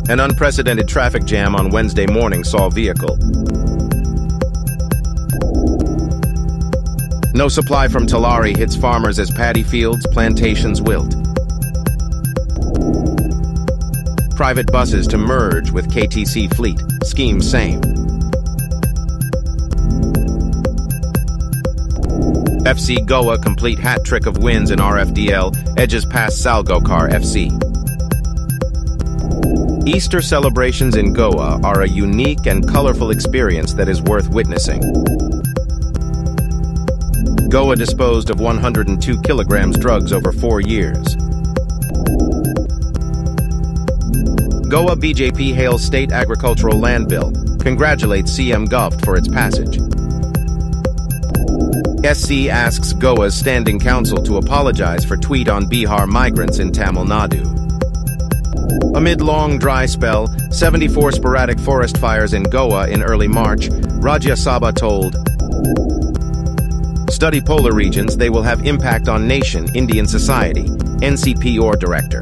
An unprecedented traffic jam on Wednesday morning saw vehicle. No supply from Tulare hits farmers as paddy fields, plantations wilt. Private buses to merge with KTC fleet, scheme same. FC Goa complete hat trick of wins in RFDL, edges past Salgokar FC. Easter celebrations in Goa are a unique and colorful experience that is worth witnessing. Goa disposed of 102 kilograms drugs over 4 years. Goa BJP hails State Agricultural Land Bill, congratulates CM Gov for its passage. SC asks Goa's Standing Council to apologize for tweet on Bihar migrants in Tamil Nadu. Amid long dry spell, 74 sporadic forest fires in Goa in early March, Rajya Sabha told, "Study polar regions, they will have impact on nation, Indian society," NCP or director.